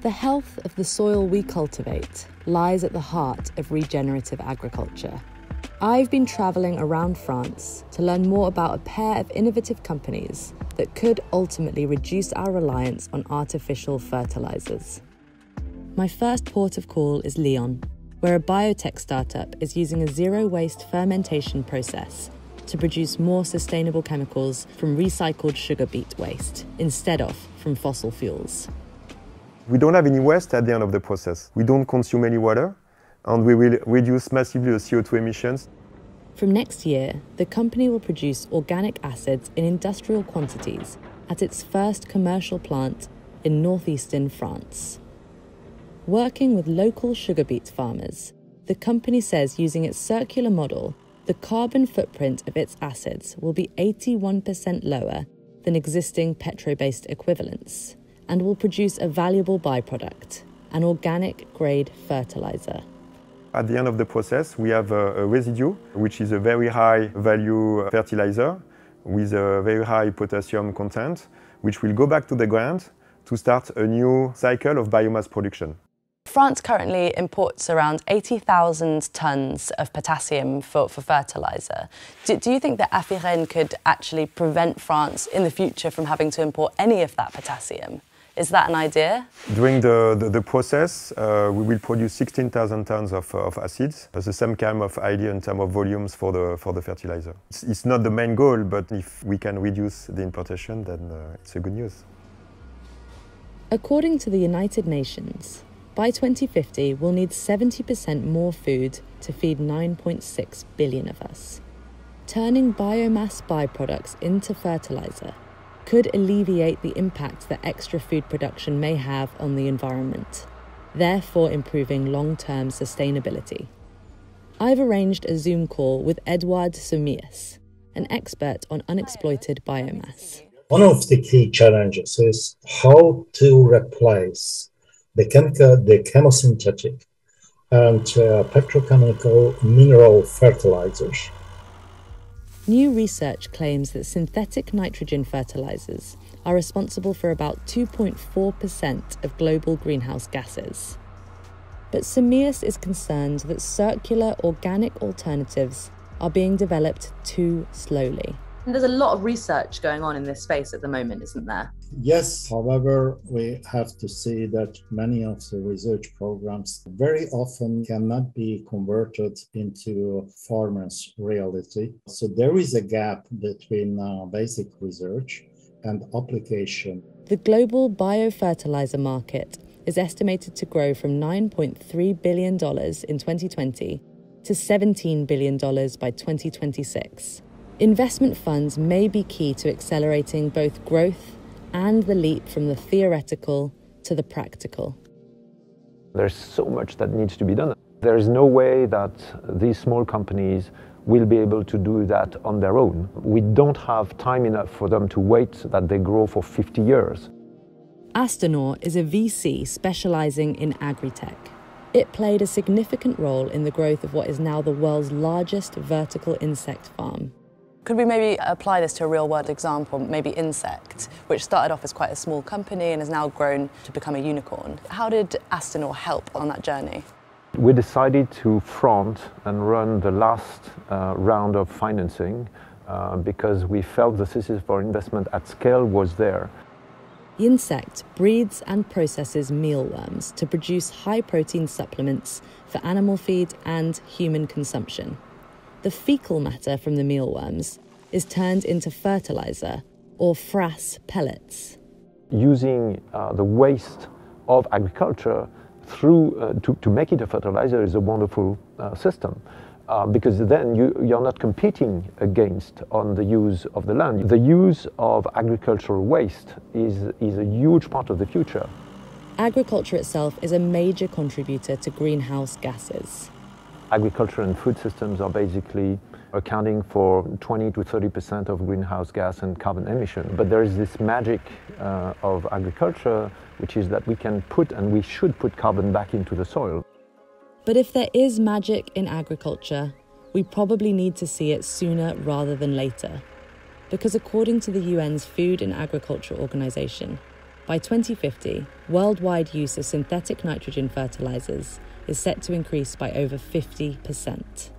The health of the soil we cultivate lies at the heart of regenerative agriculture. I've been travelling around France to learn more about a pair of innovative companies that could ultimately reduce our reliance on artificial fertilisers. My first port of call is Lyon, where a biotech startup is using a zero-waste fermentation process to produce more sustainable chemicals from recycled sugar beet waste, instead of from fossil fuels. We don't have any waste at the end of the process. We don't consume any water, and we will reduce massively the CO2 emissions. From next year, the company will produce organic acids in industrial quantities at its first commercial plant in northeastern France. Working with local sugar beet farmers, the company says using its circular model, the carbon footprint of its acids will be 81% lower than existing petro-based equivalents, and will produce a valuable byproduct, an organic-grade fertilizer. At the end of the process, we have a residue, which is a very high-value fertilizer with a very high potassium content, which will go back to the ground to start a new cycle of biomass production. France currently imports around 80,000 tonnes of potassium for fertiliser. Do you think that Afirene could actually prevent France in the future from having to import any of that potassium? Is that an idea? During the process, we will produce 16,000 tons of acids. That's the same kind of idea in terms of volumes for the fertilizer. It's not the main goal, but if we can reduce the importation, then it's a good news. According to the United Nations, by 2050, we'll need 70% more food to feed 9.6 billion of us. Turning biomass byproducts into fertilizer could alleviate the impact that extra food production may have on the environment, therefore improving long-term sustainability. I've arranged a Zoom call with Edouard Somias, an expert on unexploited biomass. One of the key challenges is how to replace the chemosynthetic and petrochemical mineral fertilizers. New research claims that synthetic nitrogen fertilizers are responsible for about 2.4% of global greenhouse gases. But Somias is concerned that circular organic alternatives are being developed too slowly. There's a lot of research going on in this space at the moment, isn't there? Yes, however, we have to see that many of the research programs very often cannot be converted into farmers' reality. So there is a gap between basic research and application. The global biofertilizer market is estimated to grow from $9.3 billion in 2020 to $17 billion by 2026. Investment funds may be key to accelerating both growth and the leap from the theoretical to the practical. There's so much that needs to be done. There is no way that these small companies will be able to do that on their own. We don't have time enough for them to wait that they grow for 50 years. Astonor is a VC specialising in agri-tech. It played a significant role in the growth of what is now the world's largest vertical insect farm. Could we maybe apply this to a real-world example, maybe Insect, which started off as quite a small company and has now grown to become a unicorn? How did Astonor help on that journey? We decided to front and run the last round of financing because we felt the thesis for investment at scale was there. Insect breeds and processes mealworms to produce high-protein supplements for animal feed and human consumption. The fecal matter from the mealworms is turned into fertilizer, or frass pellets. Using the waste of agriculture to make it a fertilizer is a wonderful system because then you're not competing against on the use of the land. The use of agricultural waste is a huge part of the future. Agriculture itself is a major contributor to greenhouse gases. Agriculture and food systems are basically accounting for 20 to 30% of greenhouse gas and carbon emission. But there is this magic of agriculture, which is that we can put and we should put carbon back into the soil. But if there is magic in agriculture, we probably need to see it sooner rather than later. Because according to the UN's Food and Agriculture Organization, By 2050, worldwide use of synthetic nitrogen fertilizers is set to increase by over 50%.